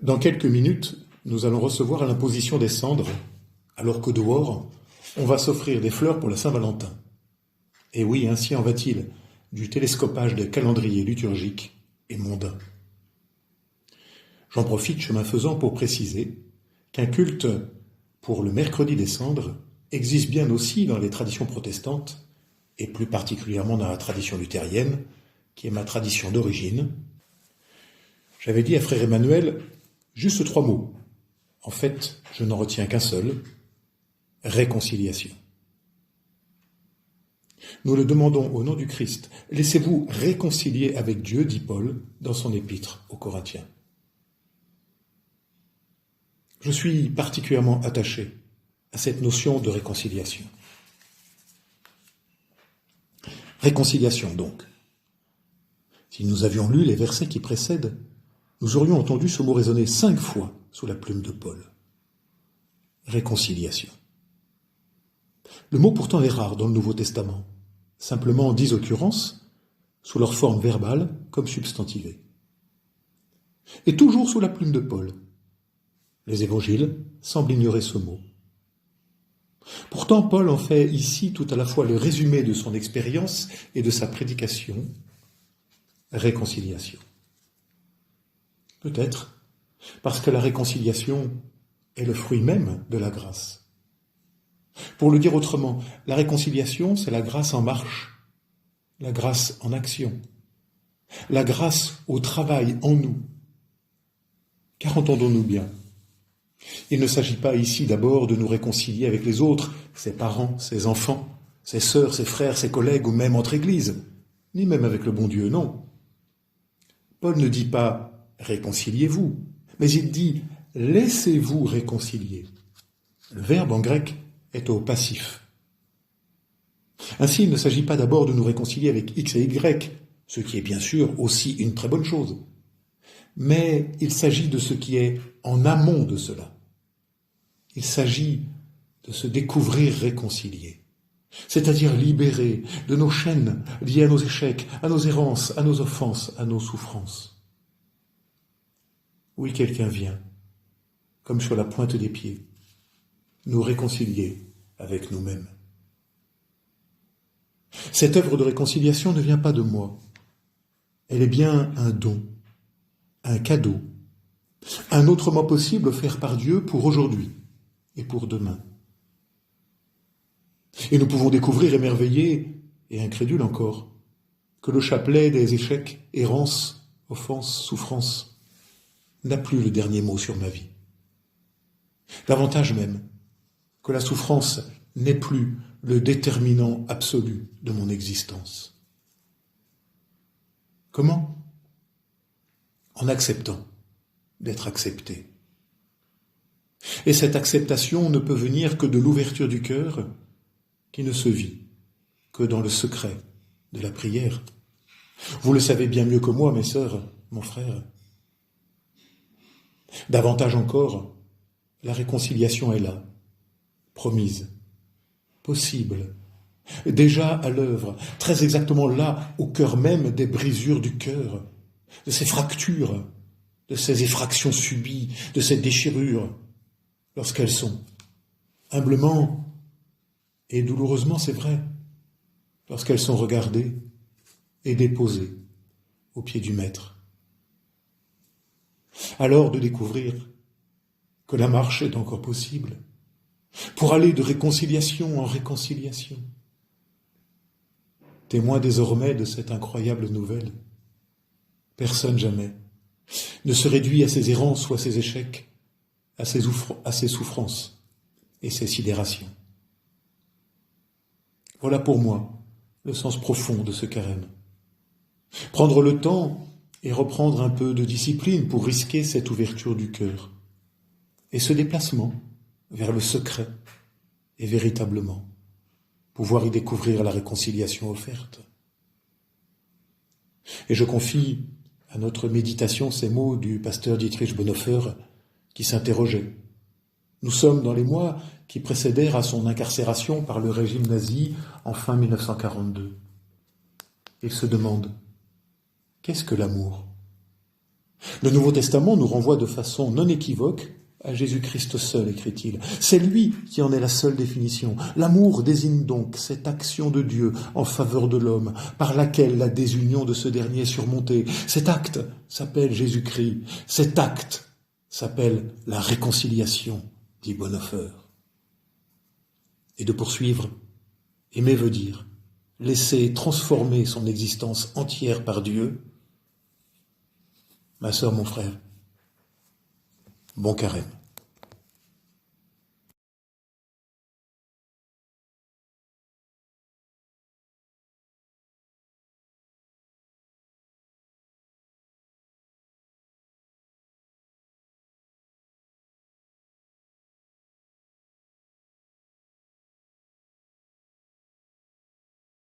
Dans quelques minutes, nous allons recevoir l'imposition des cendres, alors que dehors, on va s'offrir des fleurs pour la Saint-Valentin. Et oui, ainsi en va-t-il du télescopage des calendriers liturgiques et mondains. J'en profite, chemin faisant, pour préciser qu'un culte pour le mercredi des cendres existe bien aussi dans les traditions protestantes, et plus particulièrement dans la tradition luthérienne, qui est ma tradition d'origine. J'avais dit à frère Emmanuel juste 3 mots. En fait, je n'en retiens qu'un seul, réconciliation. Nous le demandons au nom du Christ. Laissez-vous réconcilier avec Dieu, dit Paul dans son épître aux Corinthiens. Je suis particulièrement attaché à cette notion de réconciliation. Réconciliation, donc. Si nous avions lu les versets qui précèdent, nous aurions entendu ce mot résonner 5 fois sous la plume de Paul. Réconciliation. Le mot pourtant est rare dans le Nouveau Testament, simplement en 10 occurrences, sous leur forme verbale comme substantivée. Et toujours sous la plume de Paul. Les évangiles semblent ignorer ce mot. Pourtant, Paul en fait ici tout à la fois le résumé de son expérience et de sa prédication. Réconciliation. Peut-être parce que la réconciliation est le fruit même de la grâce. Pour le dire autrement, la réconciliation, c'est la grâce en marche, la grâce en action, la grâce au travail en nous. Car entendons-nous bien, il ne s'agit pas ici d'abord de nous réconcilier avec les autres, ses parents, ses enfants, ses sœurs, ses frères, ses collègues ou même entre églises, ni même avec le bon Dieu, non. Paul ne dit pas « réconciliez-vous », mais il dit « laissez-vous réconcilier ». Le verbe en grec est au passif. Ainsi, il ne s'agit pas d'abord de nous réconcilier avec X et Y, ce qui est bien sûr aussi une très bonne chose, mais il s'agit de ce qui est en amont de cela. Il s'agit de se découvrir réconcilié, c'est-à-dire libéré de nos chaînes liées à nos échecs, à nos errances, à nos offenses, à nos souffrances. Oui, quelqu'un vient, comme sur la pointe des pieds, nous réconcilier avec nous-mêmes. Cette œuvre de réconciliation ne vient pas de moi. Elle est bien un don, un cadeau, un autre mot possible offert par Dieu pour aujourd'hui et pour demain. Et nous pouvons découvrir émerveillés et incrédules encore que le chapelet des échecs, errances, offenses, souffrances n'a plus le dernier mot sur ma vie. Davantage même, que la souffrance n'est plus le déterminant absolu de mon existence. Comment ? En acceptant d'être accepté. Et cette acceptation ne peut venir que de l'ouverture du cœur qui ne se vit que dans le secret de la prière. Vous le savez bien mieux que moi, mes sœurs, mon frère. Davantage encore, la réconciliation est là, promise, possible, déjà à l'œuvre, très exactement là, au cœur même des brisures du cœur, de ces fractures, de ces effractions subies, de ces déchirures, lorsqu'elles sont, humblement et douloureusement, c'est vrai, lorsqu'elles sont regardées et déposées au pied du Maître. Alors de découvrir que la marche est encore possible, pour aller de réconciliation en réconciliation. Témoin désormais de cette incroyable nouvelle, personne jamais ne se réduit à ses errances ou à ses échecs, à ses souffrances et ses sidérations. Voilà pour moi le sens profond de ce carême. Prendre le temps et reprendre un peu de discipline pour risquer cette ouverture du cœur et ce déplacement vers le secret et véritablement pouvoir y découvrir la réconciliation offerte. Et je confie à notre méditation ces mots du pasteur Dietrich Bonhoeffer qui s'interrogeait. Nous sommes dans les mois qui précédèrent à son incarcération par le régime nazi en fin 1942. Il se demande, qu'est-ce que l'amour ? Le Nouveau Testament nous renvoie de façon non équivoque à Jésus-Christ seul, écrit-il. C'est lui qui en est la seule définition. L'amour désigne donc cette action de Dieu en faveur de l'homme, par laquelle la désunion de ce dernier est surmontée. Cet acte s'appelle Jésus-Christ. Cet acte s'appelle la réconciliation, dit Bonhoeffer. Et de poursuivre, aimer veut dire laisser transformer son existence entière par Dieu. Ma sœur, mon frère, bon carême.